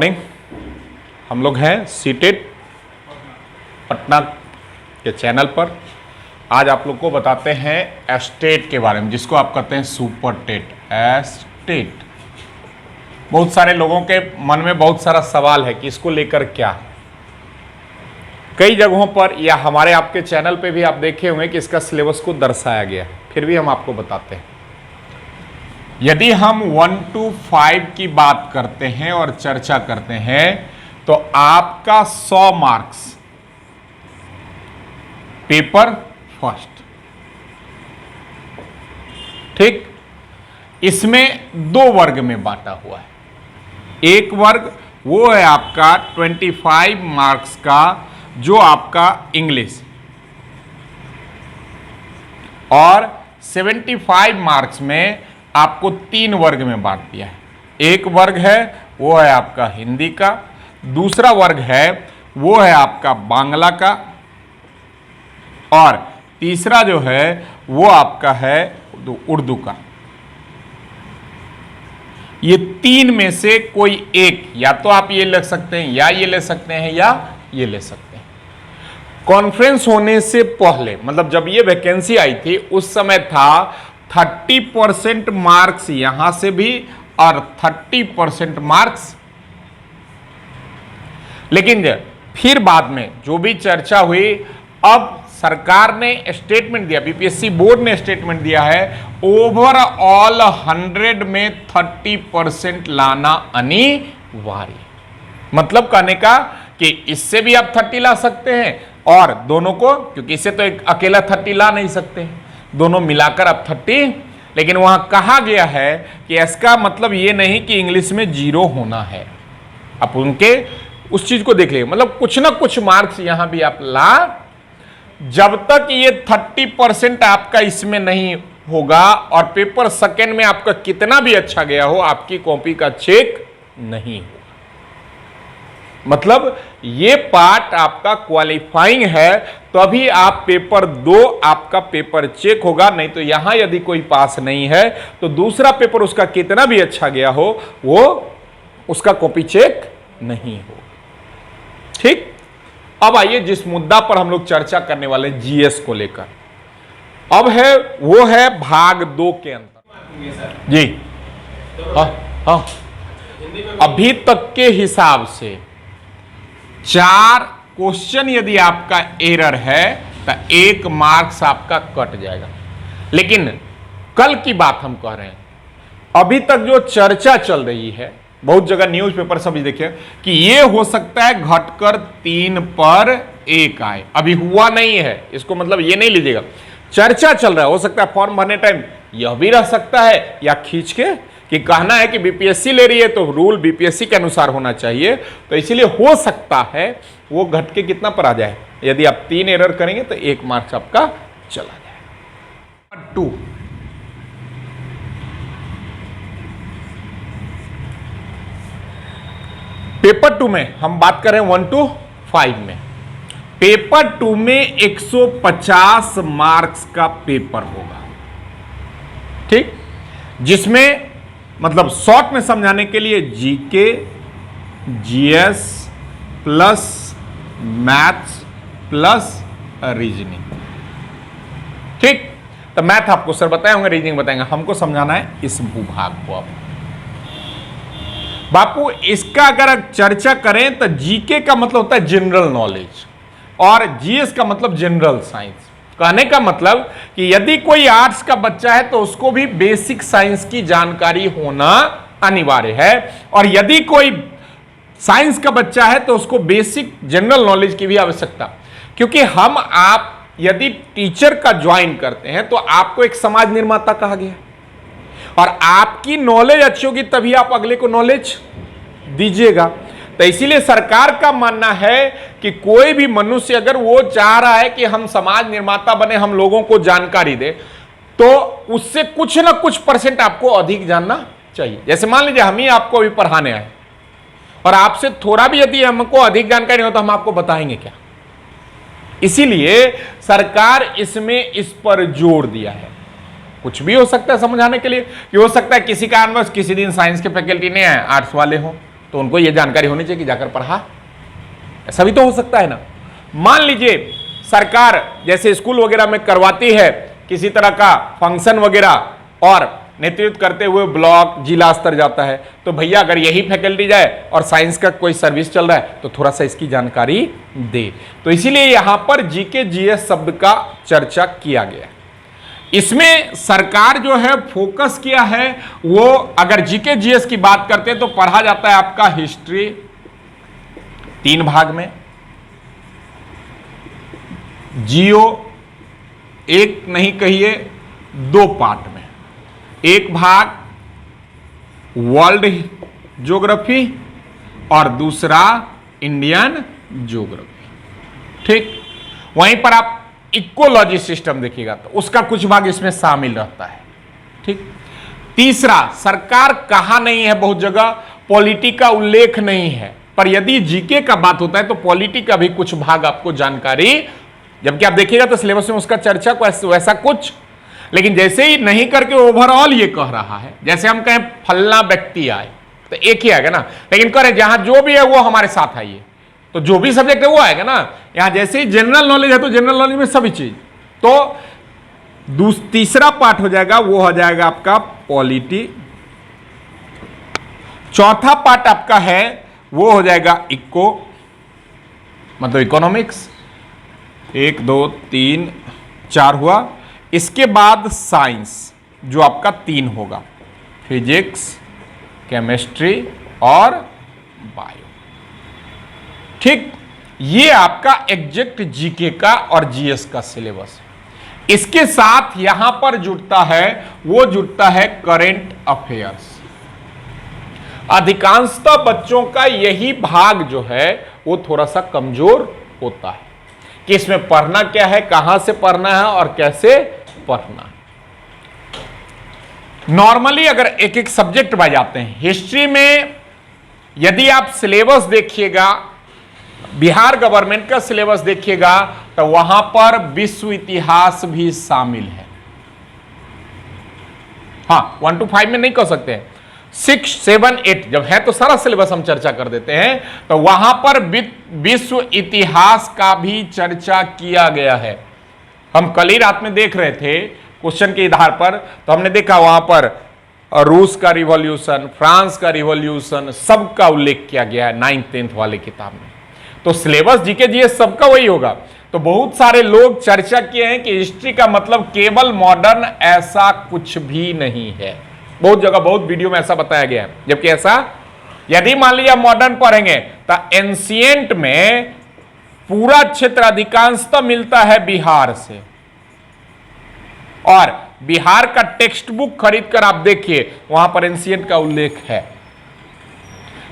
Morning. हम लोग हैं सीटेट पटना के चैनल पर। आज आप लोग को बताते हैं एस्टेट के बारे में, जिसको आप कहते हैं सुपर टेट। एस्टेट, बहुत सारे लोगों के मन में बहुत सारा सवाल है कि इसको लेकर क्या। कई जगहों पर या हमारे आपके चैनल पे भी आप देखे होंगे कि इसका सिलेबस को दर्शाया गया, फिर भी हम आपको बताते हैं। यदि हम 1 to 5 की बात करते हैं और चर्चा करते हैं तो आपका 100 मार्क्स पेपर फर्स्ट, ठीक। इसमें 2 वर्ग में बांटा हुआ है। एक वर्ग वो है आपका 25 मार्क्स का, जो आपका इंग्लिश, और 75 मार्क्स में आपको 3 वर्ग में बांट दिया है। एक वर्ग है वो है आपका हिंदी का, दूसरा वर्ग है वो है आपका बांग्ला का, और तीसरा जो है वो आपका है उर्दू का। ये 3 में से कोई एक, या तो आप ये ले सकते हैं, या ये ले सकते हैं, या ये ले सकते हैं। कॉन्फ्रेंस होने से पहले, मतलब जब ये वैकेंसी आई थी उस समय था 30% मार्क्स यहां से भी और 30% मार्क्स, लेकिन फिर बाद में जो भी चर्चा हुई, अब सरकार ने स्टेटमेंट दिया, बीपीएससी बोर्ड ने स्टेटमेंट दिया है, ओवरऑल 100 में 30% लाना अनिवार्य। मतलब कहने का कि इससे भी आप 30 ला सकते हैं, और दोनों को, क्योंकि इससे तो एक अकेला 30 ला नहीं सकते, दोनों मिलाकर आप 30। लेकिन वहां कहा गया है कि इसका मतलब ये नहीं कि इंग्लिश में 0 होना है। आप उनके उस चीज को देख लीजिए, मतलब कुछ ना कुछ मार्क्स यहां भी आप ला, जब तक ये 30% आपका इसमें नहीं होगा और पेपर सेकंड में आपका कितना भी अच्छा गया हो, आपकी कॉपी का चेक नहीं होगा। मतलब ये पार्ट आपका क्वालिफाइंग है, तभी आप पेपर 2 आपका पेपर चेक होगा। नहीं तो यहां यदि कोई पास नहीं है तो दूसरा पेपर उसका कितना भी अच्छा गया हो, वो उसका कॉपी चेक नहीं होगा, ठीक। अब आइए जिस मुद्दा पर हम लोग चर्चा करने वाले हैं, जीएस को लेकर, अब है वो है भाग 2 के अंदर जी। हाँ, अभी तक के हिसाब से 4 क्वेश्चन यदि आपका एरर है तो 1 मार्क्स आपका कट जाएगा। लेकिन कल की बात हम कह रहे हैं, अभी तक जो चर्चा चल रही है, बहुत जगह न्यूज़पेपर सब देखिए कि ये हो सकता है घटकर 3 पर 1 आए। अभी हुआ नहीं है, इसको मतलब ये नहीं लीजिएगा, चर्चा चल रहा है। हो सकता है फॉर्म भरने टाइम यह भी रह सकता है, या खींच के कि कहना है कि बीपीएससी ले रही है तो रूल बीपीएससी के अनुसार होना चाहिए, तो इसीलिए हो सकता है वो घट के कितना पर आ जाए। यदि आप 3 एरर करेंगे तो 1 मार्क्स आपका चला जाए। 2 पेपर 2 में हम बात करें 1 to 5 में। पेपर 2 में 150 मार्क्स का पेपर होगा, ठीक, जिसमें मतलब शॉर्ट में समझाने के लिए GK, GS plus maths plus reasoning, ठीक। तो मैथ आपको सर बताए होंगे, रीजनिंग बताएंगे, हमको समझाना है इस भूभाग को। अब बापू इसका अगर चर्चा करें तो जीके का मतलब होता है जनरल नॉलेज, और जीएस का मतलब जनरल साइंस। कहने का मतलब कि यदि कोई आर्ट्स का बच्चा है तो उसको भी बेसिक साइंस की जानकारी होना अनिवार्य है, और यदि कोई साइंस का बच्चा है तो उसको बेसिक जनरल नॉलेज की भी आवश्यकता। क्योंकि हम आप यदि टीचर का ज्वाइन करते हैं तो आपको एक समाज निर्माता कहा गया, और आपकी नॉलेज अच्छी होगी तभी आप अगले को नॉलेज दीजिएगा। तो इसीलिए सरकार का मानना है कि कोई भी मनुष्य अगर वो चाह रहा है कि हम समाज निर्माता बने, हम लोगों को जानकारी दे, तो उससे कुछ ना कुछ % आपको अधिक जानना चाहिए। जैसे मान लीजिए हम ही आपको अभी पढ़ाने आए, और आपसे थोड़ा भी यदि हमको अधिक जानकारी हो तो हम आपको बताएंगे क्या। इसीलिए सरकार इसमें इस पर जोर दिया है। कुछ भी हो सकता है समझाने के लिए, कि हो सकता है किसी कारणवश किसी दिन साइंस के फैकल्टी नहीं आए, आर्ट्स वाले हो, तो उनको यह जानकारी होनी चाहिए कि जाकर पढ़ा। ऐसा भी तो हो सकता है ना। मान लीजिए सरकार जैसे स्कूल वगैरह में करवाती है किसी तरह का फंक्शन वगैरह और नेतृत्व करते हुए ब्लॉक जिला स्तर जाता है, तो भैया अगर यही फैकल्टी जाए और साइंस का कोई सर्विस चल रहा है तो थोड़ा सा इसकी जानकारी दे। तो इसीलिए यहां पर जीके जीएस शब्द का चर्चा किया गया। इसमें सरकार जो है फोकस किया है वो, अगर जीके जीएस की बात करते हैं तो पढ़ा जाता है आपका हिस्ट्री 3 भाग में, जियो एक नहीं कहिए 2 पार्ट में, एक भाग वर्ल्ड ज्योग्राफी और दूसरा इंडियन ज्योग्राफी। ठीक, वहीं पर आप इकोलॉजी सिस्टम देखिएगा तो उसका कुछ भाग इसमें शामिल रहता है। ठीक, तीसरा सरकार कहा नहीं है, बहुत जगह पॉलिटी का उल्लेख नहीं है, पर यदि जीके का बात होता है तो पॉलिटी का भी कुछ भाग आपको जानकारी, जबकि आप देखिएगा तो सिलेबस में उसका चर्चा को वैसा कुछ, लेकिन जैसे ही नहीं करके ओवरऑल ये कह रहा है, जैसे हम कहें फलना व्यक्ति आए तो एक ही आएगा ना, लेकिन करें जहां जो भी है वो हमारे साथ आइए तो जो भी सब्जेक्ट है वो आएगा ना। यहां जैसे ही जनरल नॉलेज है तो जनरल नॉलेज में सभी चीज, तो तीसरा पार्ट हो जाएगा वो हो जाएगा आपका पॉलिटी। चौथा पार्ट आपका है वो हो जाएगा इको मतलब इकोनॉमिक्स, 1 2 3 4 हुआ। इसके बाद साइंस जो आपका 3 होगा, फिजिक्स, केमिस्ट्री और बायो। ठीक, ये आपका एग्जैक्ट जीके का और जीएस का सिलेबस। इसके साथ यहां पर जुड़ता है वो जुड़ता है करंट अफेयर्स। अधिकांशतः बच्चों का यही भाग जो है वो थोड़ा सा कमजोर होता है कि इसमें पढ़ना क्या है, कहां से पढ़ना है और कैसे पढ़ना। नॉर्मली अगर एक एक सब्जेक्ट बाय जाते हैं, हिस्ट्री में यदि आप सिलेबस देखिएगा, बिहार गवर्नमेंट का सिलेबस देखिएगा तो वहां पर विश्व इतिहास भी शामिल है। हां 1 to 5 में नहीं कह सकते हैं, 6 7 8 जब है तो सारा सिलेबस हम चर्चा कर देते हैं, तो वहां पर विश्व इतिहास का भी चर्चा किया गया है। हम कल ही रात में देख रहे थे क्वेश्चन के आधार पर, तो हमने देखा वहां पर रूस का रिवॉल्यूशन, फ्रांस का रिवॉल्यूशन, सबका उल्लेख किया गया है 9th 10th वाले किताब में। तो सिलेबस जीके जीएस सबका वही होगा। तो बहुत सारे लोग चर्चा किए हैं कि हिस्ट्री का मतलब केवल मॉडर्न, ऐसा कुछ भी नहीं है। बहुत जगह बहुत वीडियो में ऐसा बताया गया है, जबकि ऐसा, यदि मान लीजिए मॉडर्न पढ़ेंगे तो एंशिएंट में पूरा क्षेत्र अधिकांशतः मिलता है बिहार से, और बिहार का टेक्स्ट बुक खरीद कर आप देखिए वहां पर एंशिएंट का उल्लेख है।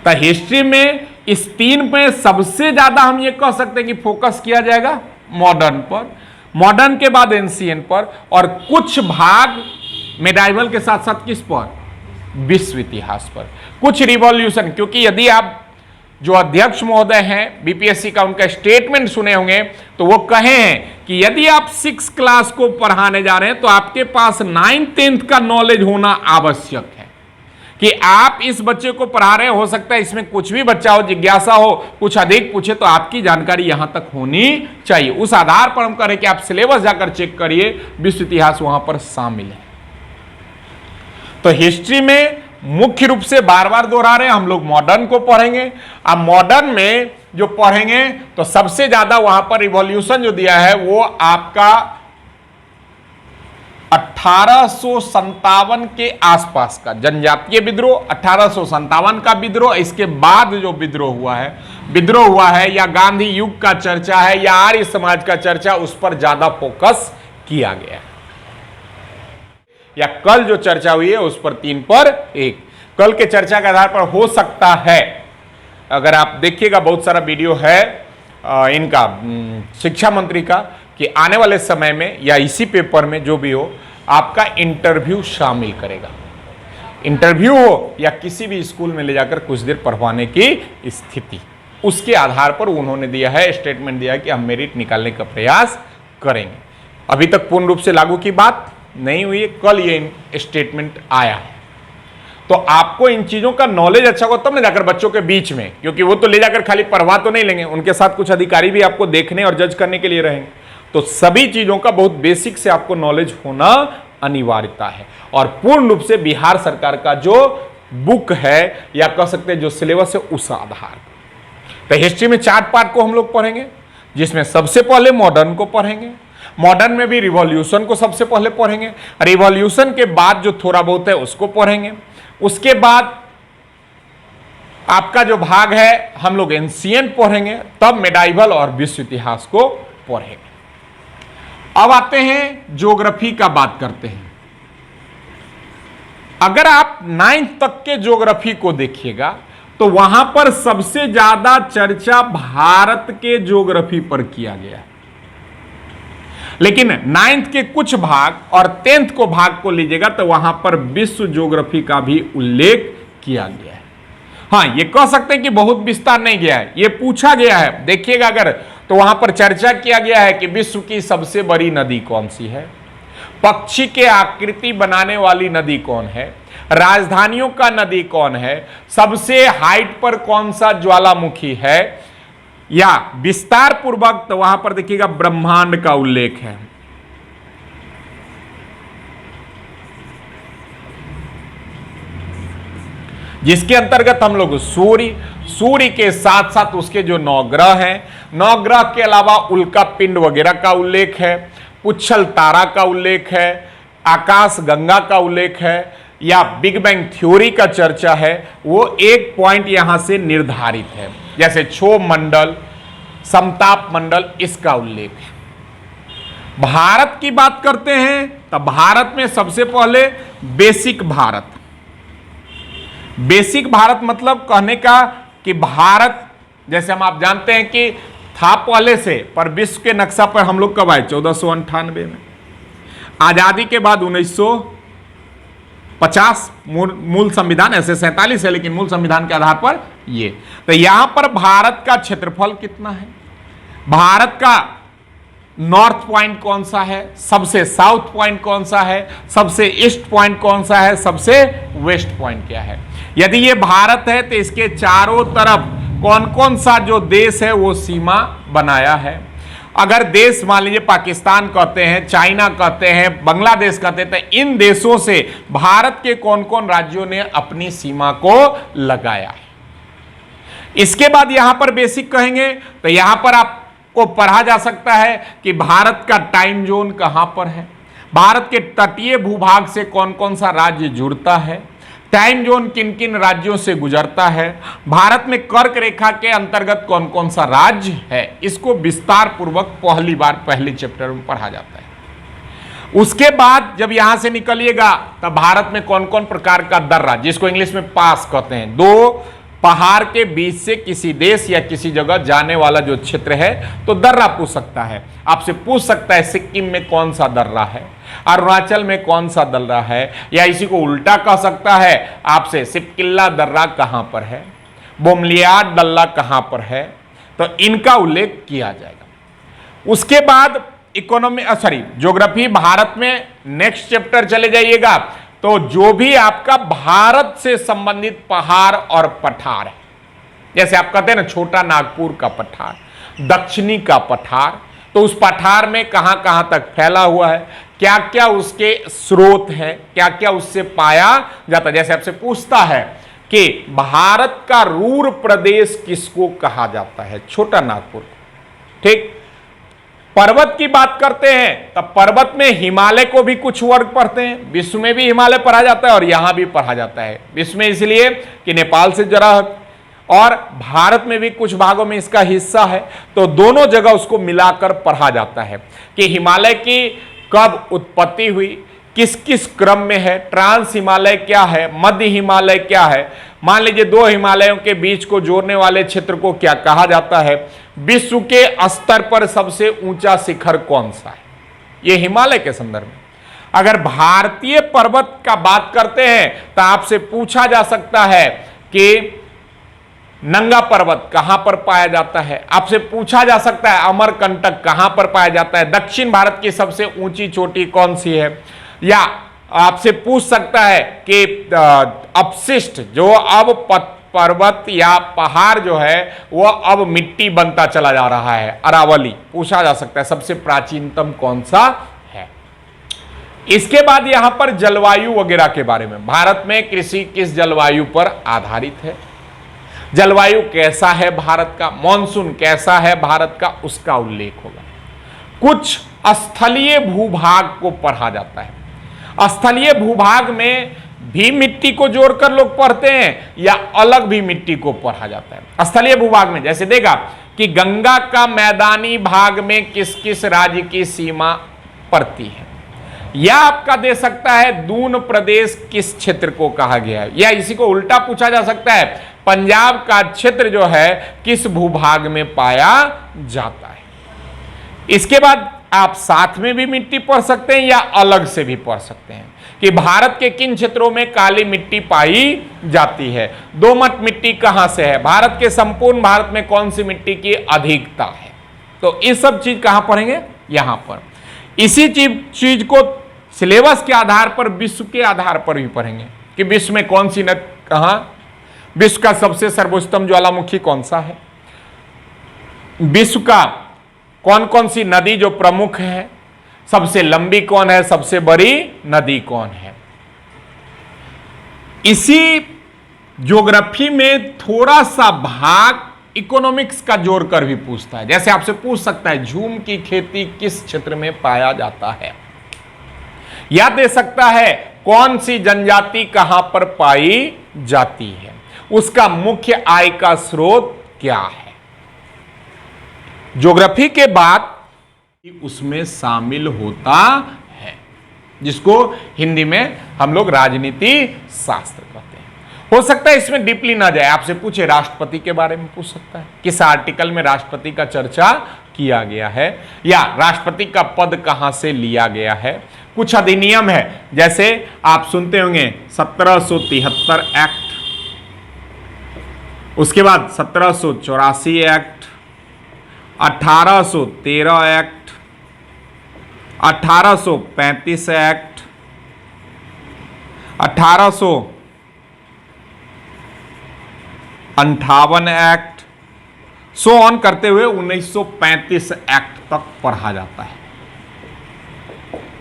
तो हिस्ट्री में इस 3 में सबसे ज्यादा हम ये कह सकते हैं कि फोकस किया जाएगा मॉडर्न पर, मॉडर्न के बाद एंशिएंट पर, और कुछ भाग मेडाइवल के साथ साथ किस पर, विश्व इतिहास पर, कुछ रिवॉल्यूशन। क्योंकि यदि आप जो अध्यक्ष महोदय हैं बीपीएससी का, उनका स्टेटमेंट सुने होंगे तो वो कहे हैं कि यदि आप 6 क्लास को पढ़ाने जा रहे हैं तो आपके पास 9th 10th का नॉलेज होना आवश्यक है, कि आप इस बच्चे को पढ़ा रहे हो सकता है इसमें कुछ भी बच्चा हो, जिज्ञासा हो, कुछ अधिक पूछे, तो आपकी जानकारी यहां तक होनी चाहिए। उस आधार पर हम कह रहे हैं कि आप सिलेबस जाकर चेक करिए, विश्व इतिहास वहां पर शामिल है। तो हिस्ट्री में मुख्य रूप से बार बार दोहरा रहे हैं, हम लोग मॉडर्न को पढ़ेंगे। अब मॉडर्न में जो पढ़ेंगे तो सबसे ज्यादा वहां पर रिवॉल्यूशन जो दिया है वो आपका 1857 के आसपास का जनजातीय विद्रोह, 1857 का विद्रोह, इसके बाद जो विद्रोह हुआ है या गांधी युग का चर्चा है या आर्य समाज का चर्चा, उस पर ज्यादा फोकस किया गया है। या कल जो चर्चा हुई है उस पर 3 पर 1, कल के चर्चा के आधार पर हो सकता है, अगर आप देखिएगा बहुत सारा वीडियो है इनका शिक्षा मंत्री का, कि आने वाले समय में या इसी पेपर में जो भी हो आपका इंटरव्यू शामिल करेगा। इंटरव्यू हो या किसी भी स्कूल में ले जाकर कुछ देर पढ़वाने की स्थिति, उसके आधार पर उन्होंने दिया है, स्टेटमेंट दिया है कि हम मेरिट निकालने का प्रयास करेंगे। अभी तक पूर्ण रूप से लागू की बात नहीं हुई है, कल ये स्टेटमेंट आया है। तो आपको इन चीजों का नॉलेज अच्छा होगा तब ना जाकर बच्चों के बीच में, क्योंकि वो तो ले जाकर खाली पढ़वा तो नहीं लेंगे, उनके साथ कुछ अधिकारी भी आपको देखने और जज करने के लिए रहेंगे। तो सभी चीजों का बहुत बेसिक से आपको नॉलेज होना अनिवार्यता है। और पूर्ण रूप से बिहार सरकार का जो बुक है या कह सकते हैं जो सिलेबस है उस आधार। तो हिस्ट्री में 4 पार्ट को हम लोग पढ़ेंगे, जिसमें सबसे पहले मॉडर्न को पढ़ेंगे। मॉडर्न में भी रिवॉल्यूशन को सबसे पहले पढ़ेंगे, रिवॉल्यूशन के बाद जो थोड़ा बहुत है उसको पढ़ेंगे। उसके बाद आपका जो भाग है हम लोग एंशिएंट पढ़ेंगे, तब मेडाइवल और विश्व इतिहास को पढ़ेंगे। अब आते हैं ज्योग्राफी का बात करते हैं। अगर आप 9th तक के ज्योग्राफी को देखिएगा तो वहां पर सबसे ज्यादा चर्चा भारत के ज्योग्राफी पर किया गया है, लेकिन 9th के कुछ भाग और 10th को भाग को लीजिएगा तो वहां पर विश्व ज्योग्राफी का भी उल्लेख किया गया है। हाँ, ये कह सकते हैं कि बहुत विस्तार नहीं गया है, ये पूछा गया है, देखिएगा अगर तो वहां पर चर्चा किया गया है कि विश्व की सबसे बड़ी नदी कौन सी है, पक्षी के आकृति बनाने वाली नदी कौन है, राजधानियों का नदी कौन है, सबसे हाइट पर कौन सा ज्वालामुखी है, या विस्तार पूर्वक तो वहां पर देखिएगा ब्रह्मांड का उल्लेख है। जिसके अंतर्गत हम लोग सूर्य के साथ साथ उसके जो 9 ग्रह हैं, 9 ग्रह के अलावा उल्का पिंड वगैरह का उल्लेख है, पुच्छल तारा का उल्लेख है, आकाश गंगा का उल्लेख है, या बिग बैंग थ्योरी का चर्चा है, वो एक पॉइंट यहां से निर्धारित है। जैसे क्षोभ मंडल, समताप मंडल, इसका उल्लेख है। भारत की बात करते हैं तो भारत में सबसे पहले बेसिक भारत मतलब कहने का कि भारत, जैसे हम आप जानते हैं कि था पहले से, पर विश्व के नक्शा पर हम लोग कब आए? 1498 में। आजादी के बाद 1950 मूल संविधान, ऐसे 47 है लेकिन मूल संविधान के आधार पर ये। तो यहां पर भारत का क्षेत्रफल कितना है, भारत का नॉर्थ पॉइंट कौन सा है, सबसे साउथ पॉइंट कौन सा है, सबसे ईस्ट पॉइंट कौन सा है, सबसे वेस्ट पॉइंट क्या है। यदि ये भारत है तो इसके चारों तरफ कौन कौन सा जो देश है वो सीमा बनाया है। अगर देश मान लीजिए पाकिस्तान कहते हैं, चाइना कहते हैं, बांग्लादेश कहते हैं, तो इन देशों से भारत के कौन कौन राज्यों ने अपनी सीमा को लगाया है। इसके बाद यहां पर बेसिक कहेंगे तो यहां पर आपको पढ़ा जा सकता है कि भारत का टाइम जोन कहां पर है, भारत के तटीय भूभाग से कौन कौन सा राज्य जुड़ता है, टाइम जोन किन किन राज्यों से गुजरता है, भारत में कर्क रेखा के अंतर्गत कौन कौन सा राज्य है। इसको विस्तार पूर्वक पहली बार पहले चैप्टर में पढ़ा जाता है। उसके बाद जब यहां से निकलिएगा तब भारत में कौन कौन प्रकार का दर्रा, जिसको इंग्लिश में पास कहते हैं, 2 पहाड़ के बीच से किसी देश या किसी जगह जाने वाला जो क्षेत्र है तो दर्रा पूछ सकता है। आपसे पूछ सकता है सिक्किम में कौन सा दर्रा है, अरुणाचल में कौन सा दर्रा है, या इसी को उल्टा कह सकता है आपसे सिपकिल्ला दर्रा कहां पर है, बोमलियाड दल्ला कहां पर है, तो इनका उल्लेख किया जाएगा। उसके बाद ज्योग्राफी भारत में नेक्स्ट चैप्टर चले जाइएगा तो जो भी आपका भारत से संबंधित पहाड़ और पठार है, जैसे आप कहते हैं ना छोटा नागपुर का पठार, दक्षिणी का पठार, तो उस पठार में कहां कहां तक फैला हुआ है, क्या क्या उसके स्रोत हैं, क्या क्या उससे पाया जाता है। जैसे आपसे पूछता है कि भारत का रूर प्रदेश किसको कहा जाता है, छोटा नागपुर, ठीक। पर्वत की बात करते हैं तब पर्वत में हिमालय को भी कुछ वर्ग पढ़ते हैं, विश्व में भी हिमालय पढ़ा जाता है और यहां भी पढ़ा जाता है। विश्व में इसलिए कि नेपाल से जरा, और भारत में भी कुछ भागों में इसका हिस्सा है, तो दोनों जगह उसको मिलाकर पढ़ा जाता है कि हिमालय की कब उत्पत्ति हुई, किस किस क्रम में है, ट्रांस हिमालय क्या है, मध्य हिमालय क्या है, मान लीजिए 2 हिमालयों के बीच को जोड़ने वाले क्षेत्र को क्या कहा जाता है, विश्व के स्तर पर सबसे ऊंचा शिखर कौन सा है, यह हिमालय के संदर्भ में। अगर भारतीय पर्वत का बात करते हैं तो आपसे पूछा जा सकता है कि नंगा पर्वत कहां पर पाया जाता है, आपसे पूछा जा सकता है अमरकंटक कहां पर पाया जाता है, दक्षिण भारत की सबसे ऊंची चोटी कौन सी है, या आपसे पूछ सकता है कि अपशिष्ट जो अब पर्वत या पहाड़ जो है वह अब मिट्टी बनता चला जा रहा है, अरावली, पूछा जा सकता है सबसे प्राचीनतम कौन सा है। इसके बाद यहां पर जलवायु वगैरह के बारे में, भारत में कृषि किस जलवायु पर आधारित है, जलवायु कैसा है भारत का, मॉनसून कैसा है भारत का, उसका उल्लेख होगा। कुछ स्थलीय भूभाग को पढ़ा जाता है। स्थलीय भूभाग में भी मिट्टी को जोड़कर लोग पढ़ते हैं या अलग भी मिट्टी को पढ़ा जाता है। स्थलीय भूभाग में जैसे देखा कि गंगा का मैदानी भाग में किस किस राज्य की सीमा पड़ती है, या आपका दे सकता है दून प्रदेश किस क्षेत्र को कहा गया है, या इसी को उल्टा पूछा जा सकता है पंजाब का क्षेत्र जो है किस भूभाग में पाया जाता है। इसके बाद आप साथ में भी मिट्टी पढ़ सकते हैं या अलग से भी पढ़ सकते हैं कि भारत के किन क्षेत्रों में काली मिट्टी पाई जाती है, दोमट मिट्टी कहां से है, भारत के संपूर्ण भारत में कौन सी मिट्टी की अधिकता है। तो ये सब चीज कहां पढ़ेंगे, यहां पर। इसी चीज को सिलेबस के आधार पर विश्व के आधार पर भी पढ़ेंगे कि विश्व में कौन सी नदी, कहां विश्व का सबसे सर्वोत्तम ज्वालामुखी कौन सा है, विश्व का कौन कौन सी नदी जो प्रमुख है, सबसे लंबी कौन है, सबसे बड़ी नदी कौन है। इसी ज्योग्राफी में थोड़ा सा भाग इकोनॉमिक्स का जोड़कर भी पूछता है। जैसे आपसे पूछ सकता है झूम की खेती किस क्षेत्र में पाया जाता है, या दे सकता है कौन सी जनजाति कहां पर पाई जाती है, उसका मुख्य आय का स्रोत क्या है। ज्योग्राफी के बाद उसमें शामिल होता है, जिसको हिंदी में हम लोग राजनीति शास्त्र कहते हैं। हो सकता है इसमें डीपली ना जाए, आपसे पूछे राष्ट्रपति के बारे में पूछ सकता है, किस आर्टिकल में राष्ट्रपति का चर्चा किया गया है, या राष्ट्रपति का पद कहां से लिया गया है। कुछ अधिनियम है, जैसे आप सुनते होंगे 1773 एक्ट, उसके बाद 1784 act, 1813 act, 1835 act, 1858 act, so on करते हुए 1935 एक्ट तक पढ़ा जाता है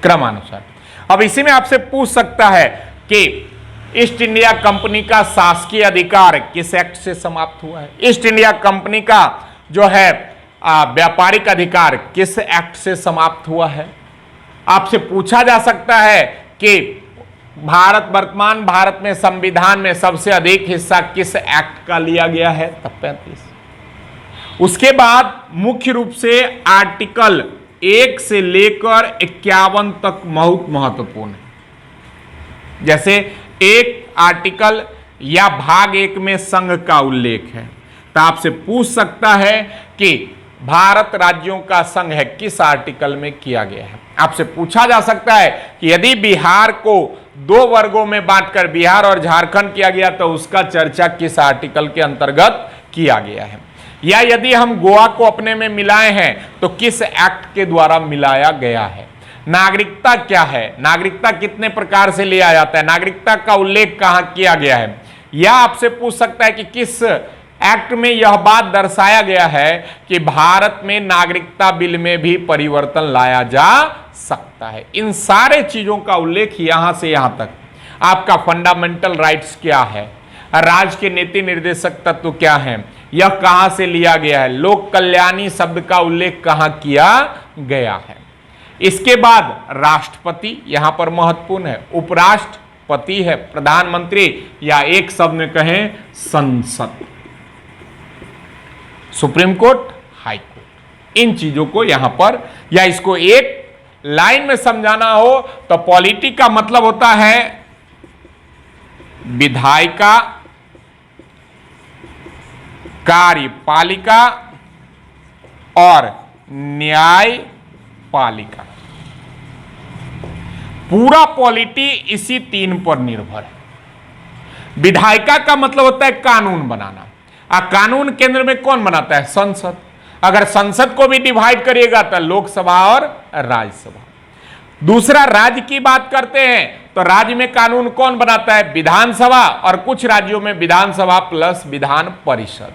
क्रमानुसार। अब इसी में आपसे पूछ सकता है कि ईस्ट इंडिया कंपनी का शासकीय अधिकार किस एक्ट से समाप्त हुआ है, ईस्ट इंडिया कंपनी का जो है व्यापारिक अधिकार किस एक्ट से समाप्त हुआ है। आपसे पूछा जा सकता है कि वर्तमान भारत में संविधान में सबसे अधिक हिस्सा किस एक्ट का लिया गया है, तब 35। उसके बाद मुख्य रूप से आर्टिकल 1 से लेकर 51 तक बहुत महत्वपूर्ण है। जैसे एक आर्टिकल या भाग 1 में संघ का उल्लेख है, तो आपसे पूछ सकता है कि भारत राज्यों का संघ है किस आर्टिकल में किया गया है। आपसे पूछा जा सकता है कि यदि बिहार को 2 वर्गों में बांटकर बिहार और झारखंड किया गया तो उसका चर्चा किस आर्टिकल के अंतर्गत किया गया है, या यदि हम गोवा को अपने में मिलाए हैं तो किस एक्ट के द्वारा मिलाया गया है। नागरिकता क्या है, नागरिकता कितने प्रकार से लिया जाता है, नागरिकता का उल्लेख कहां किया गया है। या आपसे पूछ सकता है कि किस एक्ट में यह बात दर्शाया गया है कि भारत में नागरिकता बिल में भी परिवर्तन लाया जा सकता है। इन सारे चीजों का उल्लेख यहां से यहां तक। आपका फंडामेंटल राइट्स क्या है, राज्य के नीति निर्देशक तत्व क्या है, यह कहां से लिया गया है, लोक कल्याणी शब्द का उल्लेख कहां किया गया है। इसके बाद राष्ट्रपति यहां पर महत्वपूर्ण है, उपराष्ट्रपति है, प्रधानमंत्री, या एक शब्द में कहें संसद, सुप्रीम कोर्ट, हाई कोर्ट। इन चीजों को यहां पर, या इसको एक लाइन में समझाना हो तो पॉलिटी का मतलब होता है विधायिका, कार्यपालिका और न्यायपालिका। पूरा पॉलिटी इसी 3 पर निर्भर है। विधायिका का मतलब होता है कानून बनाना, कानून केंद्र में कौन बनाता है, संसद। अगर संसद को भी डिवाइड करिएगा तो लोकसभा और राज्यसभा। दूसरा, राज्य की बात करते हैं तो राज्य में कानून कौन बनाता है? विधानसभा, और कुछ राज्यों में विधानसभा प्लस विधान परिषद।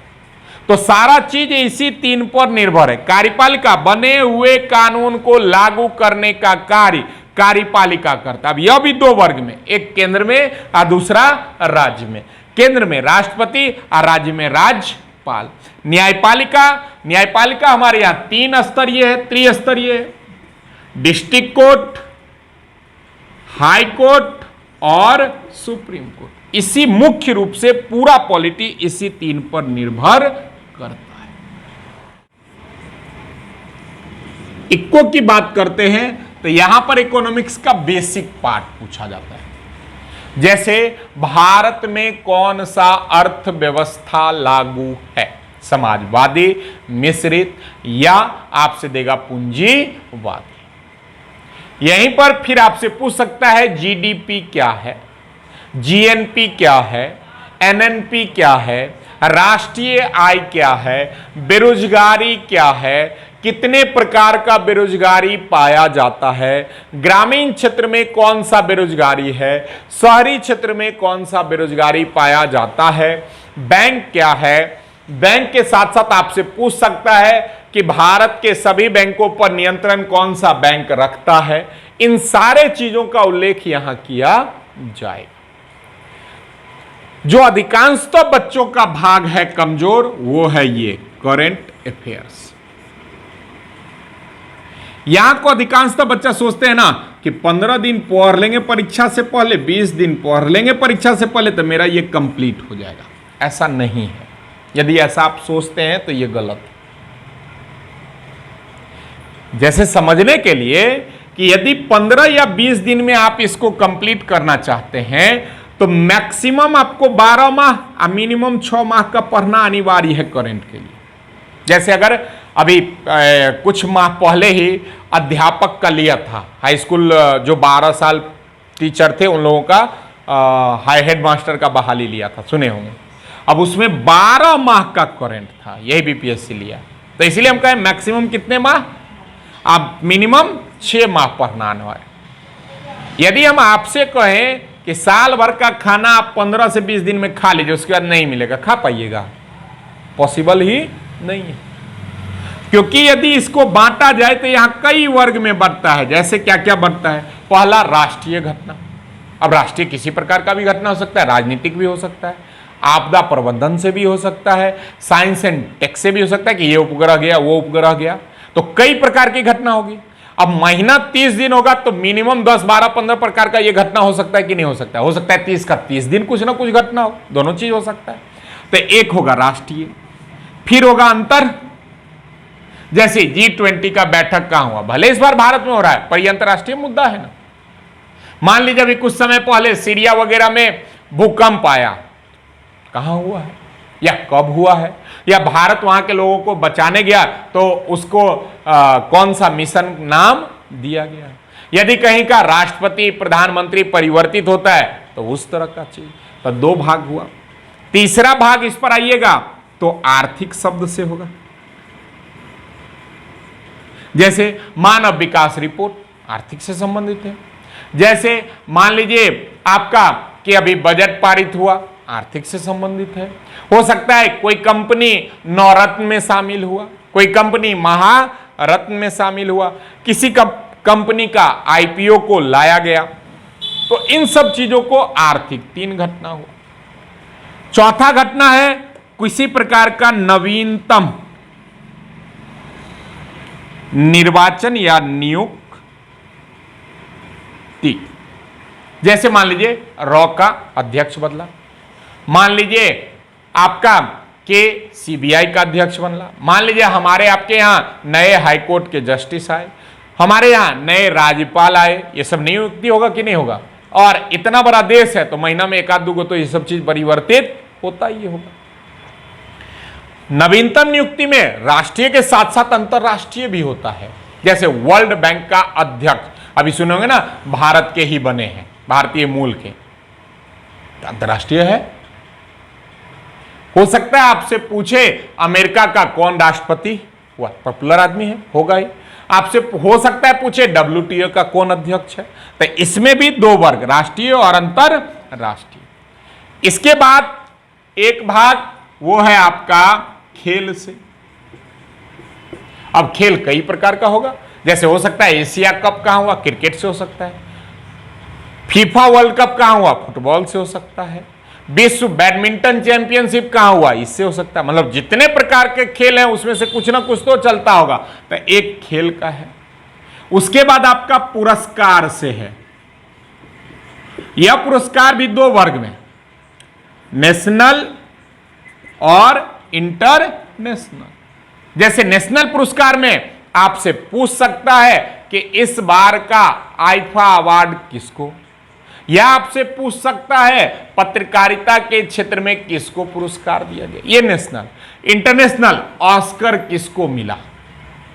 तो सारा चीज इसी तीन पर निर्भर है। कार्यपालिका, बने हुए कानून को लागू करने का कार्य कार्यपालिका करता है। अब यह भी दो वर्ग में, एक केंद्र में और दूसरा राज्य में। केंद्र में राष्ट्रपति और राज्य में राज्यपाल। न्यायपालिका, न्यायपालिका हमारे यहां तीन स्तरीय है, त्रिस्तरीय है। डिस्ट्रिक्ट कोर्ट, हाई कोर्ट और सुप्रीम कोर्ट। इसी मुख्य रूप से पूरा पॉलिटी इसी तीन पर निर्भर करता है। इक्को की बात करते हैं तो यहां पर इकोनॉमिक्स का बेसिक पार्ट पूछा जाता है। जैसे भारत में कौन सा अर्थव्यवस्था लागू है? समाजवादी, मिश्रित, या आपसे देगा पूंजीवादी। यहीं पर फिर आपसे पूछ सकता है जीडीपी क्या है, जीएनपी क्या है, एनएनपी क्या है, राष्ट्रीय आय क्या है, बेरोजगारी क्या है, कितने प्रकार का बेरोजगारी पाया जाता है, ग्रामीण क्षेत्र में कौन सा बेरोजगारी है, शहरी क्षेत्र में कौन सा बेरोजगारी पाया जाता है, बैंक क्या है। बैंक के साथ साथ आपसे पूछ सकता है कि भारत के सभी बैंकों पर नियंत्रण कौन सा बैंक रखता है। इन सारे चीजों का उल्लेख यहां किया जाएगा। जो अधिकांशतः बच्चों का भाग है कमजोर, वो है ये करंट अफेयर्स। यहां को अधिकांशतः बच्चा सोचते हैं ना कि 15 दिन पढ़ लेंगे परीक्षा से पहले, 20 दिन पढ़ लेंगे परीक्षा से पहले तो मेरा ये कंप्लीट हो जाएगा। ऐसा नहीं है। यदि ऐसा आप सोचते हैं तो ये गलत है। जैसे समझने के लिए कि यदि 15 या 20 दिन में आप इसको कंप्लीट करना चाहते हैं तो मैक्सिमम आपको 12 माह, मिनिमम 6 माह का पढ़ना अनिवार्य है करंट के लिए। जैसे अगर अभी कुछ माह पहले ही अध्यापक का लिया था, हाई स्कूल जो 12 साल टीचर थे उन लोगों का हाई हेड मास्टर का बहाली लिया था, सुने होंगे। अब उसमें 12 माह का करंट था, यही बीपीएससी लिया। तो इसलिए हम कहें मैक्सिमम कितने माह, आप मिनिमम 6 माह पढ़ना है। यदि हम आपसे कहें कि साल भर का खाना आप 15 से 20 दिन में खा लीजिए, उसके बाद नहीं मिलेगा, खा पाइएगा? पॉसिबल ही नहीं है। क्योंकि यदि इसको बांटा जाए तो यहां कई वर्ग में बढ़ता है। जैसे क्या क्या बढ़ता है? पहला, राष्ट्रीय घटना। अब राष्ट्रीय किसी प्रकार का भी घटना हो सकता है, राजनीतिक भी हो सकता है, आपदा प्रबंधन से भी हो सकता है, साइंस एंड टेक से भी हो सकता है कि ये उपग्रह गया, वो उपग्रह गया। तो कई प्रकार की घटना होगी। अब महीना 30 दिन होगा तो मिनिमम 10, 12, 15 प्रकार का ये घटना हो सकता है कि नहीं हो सकता है? हो सकता है 30 का 30 दिन कुछ ना कुछ घटना हो, दोनों चीज हो सकता है। तो एक होगा राष्ट्रीय, फिर होगा अंतर। जैसे G20 का बैठक कहां हुआ? भले इस बार भारत में हो रहा है पर यह अंतरराष्ट्रीय मुद्दा है ना। मान लीजिए अभी कुछ समय पहले सीरिया वगैरह में भूकंप आया, कहां हुआ है या कब हुआ है, या भारत वहां के लोगों को बचाने गया तो उसको कौन सा मिशन नाम दिया गया। यदि कहीं का राष्ट्रपति प्रधानमंत्री परिवर्तित होता है तो उस तरह का चीज। तो 2 भाग हुआ। तीसरा भाग इस पर आइएगा तो आर्थिक शब्द से होगा। जैसे मानव विकास रिपोर्ट आर्थिक से संबंधित है। जैसे मान लीजिए आपका कि अभी बजट पारित हुआ, आर्थिक से संबंधित है। हो सकता है कोई कंपनी नवरत्न में शामिल हुआ, कोई कंपनी महारत्न में शामिल हुआ, किसी कंपनी का आईपीओ को लाया गया। तो इन सब चीजों को आर्थिक 3 घटना हुआ। चौथा घटना है किसी प्रकार का नवीनतम निर्वाचन या नियुक्ति। जैसे मान लीजिए रॉ का अध्यक्ष बदला, मान लीजिए आपका के सीबीआई का अध्यक्ष बनला, मान लीजिए हमारे आपके यहां नए हाईकोर्ट के जस्टिस आए, हमारे यहां नए राज्यपाल आए। ये सब नियुक्ति होगा कि नहीं होगा? और इतना बड़ा देश है तो महीना में 1-2 गो तो ये सब चीज परिवर्तित होता ही होगा। नवीनतम नियुक्ति में राष्ट्रीय के साथ साथ अंतरराष्ट्रीय भी होता है। जैसे वर्ल्ड बैंक का अध्यक्ष, अभी सुनोगे ना, भारत के ही बने हैं, भारतीय मूल के, अंतरराष्ट्रीय है। हो सकता है आपसे पूछे अमेरिका का कौन राष्ट्रपति हुआ, पॉपुलर आदमी है, होगा ही। आपसे हो सकता है पूछे WTO का कौन अध्यक्ष है, तो इसमें भी दो वर्ग, राष्ट्रीय और अंतरराष्ट्रीय। इसके बाद एक भाग वो है आपका खेल से। अब खेल कई प्रकार का होगा, जैसे हो सकता है एशिया कप कहां हुआ, क्रिकेट से हो सकता है। फीफा वर्ल्ड कप कहां हुआ, फुटबॉल से हो सकता है। विश्व बैडमिंटन चैंपियनशिप कहां हुआ, इससे हो सकता है। मतलब जितने प्रकार के खेल हैं उसमें से कुछ ना कुछ तो चलता होगा, तो एक खेल का है। उसके बाद आपका पुरस्कार से है। यह पुरस्कार भी दो वर्ग में, नेशनल और इंटरनेशनल। जैसे नेशनल पुरस्कार में आपसे पूछ सकता है कि इस बार का आईफा अवार्ड किसको, या आपसे पूछ सकता है पत्रकारिता के क्षेत्र में किसको पुरस्कार दिया गया, ये नेशनल। इंटरनेशनल, ऑस्कर किसको मिला,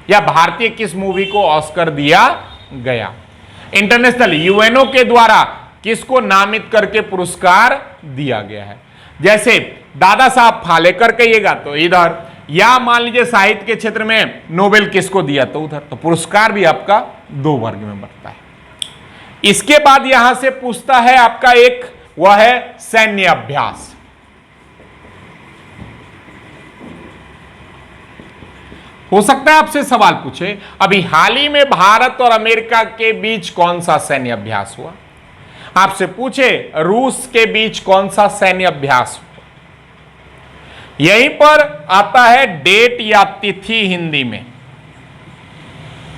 या भारतीय किस मूवी को ऑस्कर दिया गया। इंटरनेशनल, यूएनओ के द्वारा किसको नामित करके पुरस्कार दिया गया है। जैसे दादा साहब फालेकर कहिएगा तो इधर, या मान लीजिए साहित्य के क्षेत्र में नोबेल किसको दिया तो उधर। तो पुरस्कार भी आपका दो वर्ग में बढ़ता है। इसके बाद यहां से पूछता है आपका एक, वह है सैन्य अभ्यास। हो सकता है आपसे सवाल पूछे अभी हाल ही में भारत और अमेरिका के बीच कौन सा सैन्य अभ्यास हुआ, आपसे पूछे रूस के बीच कौन सा सैन्य अभ्यास हुआ। यहीं पर आता है डेट या तिथि हिंदी में,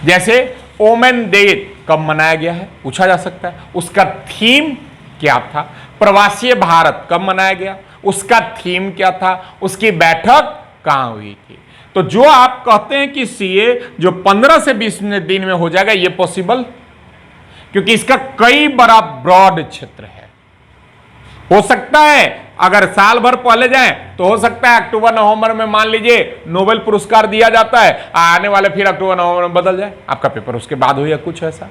जैसे ओमेन डे कब मनाया गया है पूछा जा सकता है, उसका थीम क्या था। प्रवासी भारत कब मनाया गया, उसका थीम क्या था, उसकी बैठक कहां हुई थी। तो जो आप कहते हैं कि सीए जो 15 से 20 दिन में हो जाएगा, ये पॉसिबल, क्योंकि इसका कई बड़ा ब्रॉड क्षेत्र है। हो सकता है अगर साल भर पहले जाए तो हो सकता है अक्टूबर नवंबर में मान लीजिए नोबेल पुरस्कार दिया जाता है, आने वाले फिर अक्टूबर नवंबर में बदल जाए, आपका पेपर उसके बाद हो या कुछ ऐसा।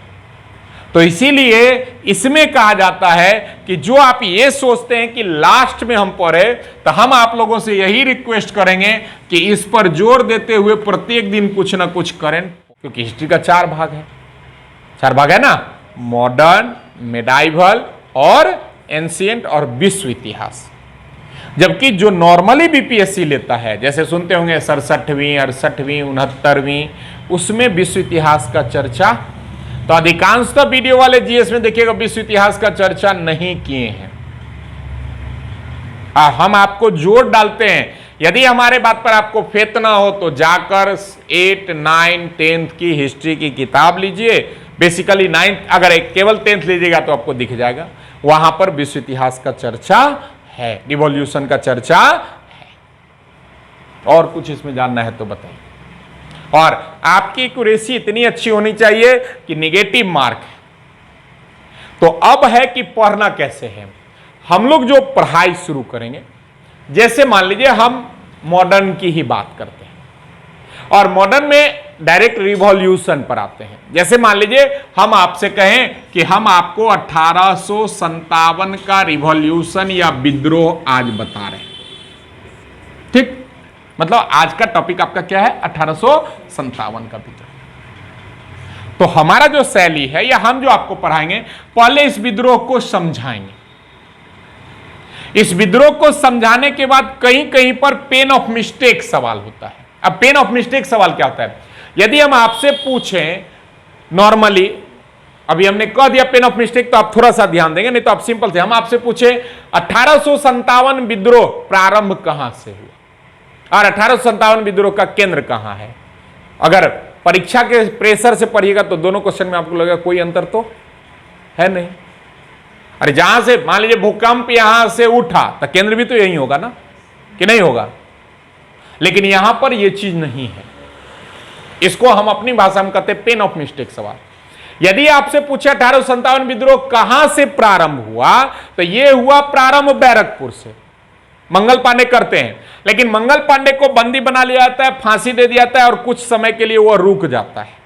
तो इसीलिए इसमें कहा जाता है कि जो आप ये सोचते हैं कि लास्ट में हम पढ़े, तो हम आप लोगों से यही रिक्वेस्ट करेंगे कि इस पर जोर देते हुए प्रत्येक दिन कुछ ना कुछ करें, क्योंकि हिस्ट्री का 4 भाग है। 4 भाग है ना, मॉडर्न, मेडाइवल और एंशिएंट और विश्व इतिहास। जबकि जो नॉर्मली बीपीएससी लेता है, जैसे सुनते होंगे 67वीं, 68वीं, 69वीं, उसमें विश्व इतिहास का चर्चा, तो अधिकांशतः वीडियो वाले जीएस में देखिएगा विश्व इतिहास का चर्चा नहीं किए हैं। हम आपको जोर डालते हैं, यदि हमारे बात पर आपको फेत ना हो तो जाकर 8, 9, 10th की हिस्ट्री की किताब लीजिए। बेसिकली 9th, अगर केवल 10th लीजिएगा तो आपको दिख जाएगा, वहां पर विश्व इतिहास का चर्चा है, रिवॉल्यूशन का चर्चा है। और कुछ इसमें जानना है तो बताइए। और आपकी एक्यूरेसी इतनी अच्छी होनी चाहिए कि निगेटिव मार्क है। तो अब है कि पढ़ना कैसे है। हम लोग जो पढ़ाई शुरू करेंगे, जैसे मान लीजिए हम मॉडर्न की ही बात करते हैं, और मॉडर्न में डायरेक्ट रिवॉल्यूशन पर आते हैं। जैसे मान लीजिए हम आपसे कहें कि हम आपको 1857 का रिवॉल्यूशन या विद्रोह आज बता रहे हैं, ठीक, मतलब आज का टॉपिक आपका क्या है, 1857 का विद्रोह। तो हमारा जो शैली है या हम जो आपको पढ़ाएंगे, पहले इस विद्रोह को समझाएंगे। इस विद्रोह को समझाने के बाद कहीं कहीं पर पेन ऑफ मिस्टेक सवाल होता है। अब पेन ऑफ मिस्टेक सवाल क्या होता है, यदि हम आपसे पूछें नॉर्मली, अभी हमने कह दिया पेन ऑफ मिस्टेक, तो आप थोड़ा सा ध्यान देंगे, नहीं तो आप सिंपल से, हम आपसे पूछे 1857 विद्रोह प्रारंभ कहां से हुआ और 1857 विद्रोह का केंद्र कहां है। अगर परीक्षा के प्रेशर से पढ़िएगा तो दोनों क्वेश्चन में आपको लगेगा कोई अंतर तो है नहीं। अरे जहां से मान लीजिए भूकंप यहां से उठा तो केंद्र भी तो यही होगा ना, कि नहीं होगा। लेकिन यहां पर यह चीज नहीं है, इसको हम अपनी भाषा में कहते हैं पेन ऑफ मिस्टेक सवाल। यदि आपसे पूछे 1857 विद्रोह कहां से प्रारंभ हुआ, तो यह हुआ प्रारंभ बैरकपुर से। मंगल पांडे करते हैं, लेकिन मंगल पांडे को बंदी बना लिया जाता है, फांसी दे दिया जाता है और कुछ समय के लिए वह रुक जाता है।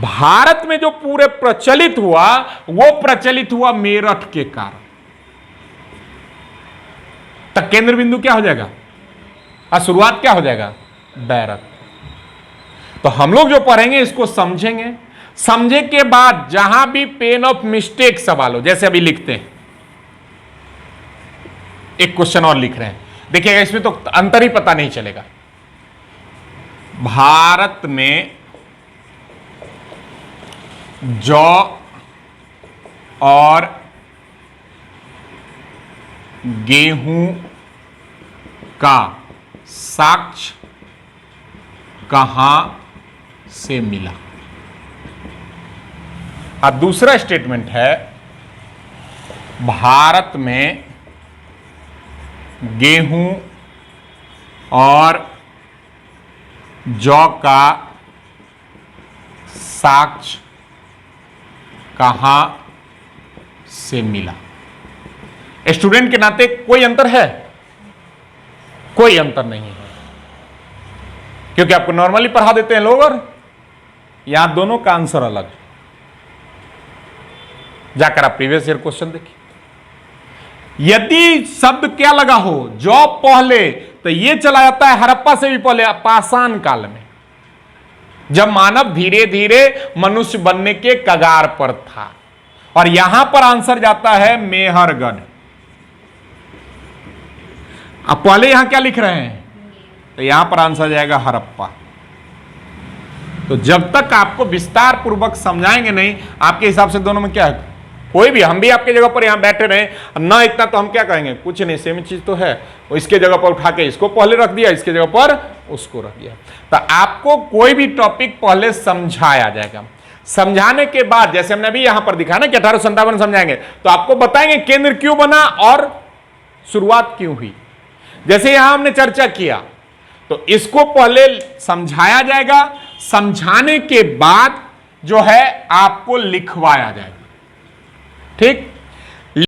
भारत में जो पूरे प्रचलित हुआ, वो प्रचलित हुआ मेरठ के कारण। तक केंद्र बिंदु क्या हो जाएगा और शुरुआत क्या हो जाएगा, बैरक। तो हम लोग जो पढ़ेंगे इसको समझेंगे, समझे के बाद जहां भी पेन ऑफ मिस्टेक सवाल हो, जैसे अभी लिखते हैं, एक क्वेश्चन और लिख रहे हैं, देखिएगा इसमें तो अंतर ही पता नहीं चलेगा। भारत में जौ और गेहूं का साक्ष्य कहां से मिला। अब दूसरा स्टेटमेंट है, भारत में गेहूं और जौ का साक्ष्य कहां से मिला। स्टूडेंट के नाते कोई अंतर है? कोई अंतर नहीं है, क्योंकि आपको नॉर्मली पढ़ा देते हैं लोग, और यहां दोनों का आंसर अलग है। जाकर आप प्रीवियस ईयर क्वेश्चन देखिए। यदि शब्द क्या लगा हो, जौ पहले, तो यह चला जाता है हड़प्पा से भी पहले, पाषाण काल में, जब मानव धीरे धीरे मनुष्य बनने के कगार पर था। और यहां पर आंसर जाता है मेहरगढ़। अब पहले यहां क्या लिख रहे हैं, तो यहां पर आंसर जाएगा हड़प्पा। तो जब तक आपको विस्तार पूर्वक समझाएंगे नहीं, आपके हिसाब से दोनों में क्या है, कोई भी, हम भी आपके जगह पर यहां बैठे रहे ना, इतना तो हम क्या कहेंगे, कुछ नहीं, सेम चीज तो है, इसके जगह पर उठा के इसको पहले रख दिया, इसके जगह पर उसको रख दिया। तो आपको कोई भी टॉपिक पहले समझाया जाएगा, समझाने के बाद, जैसे हमने अभी यहां पर दिखा ना कि 1857 समझाएंगे, तो आपको बताएंगे केंद्र क्यों बना और शुरुआत क्यों हुई। जैसे यहां हमने चर्चा किया, तो इसको पहले समझाया जाएगा, समझाने के बाद जो है आपको लिखवाया जाएगा। ठीक।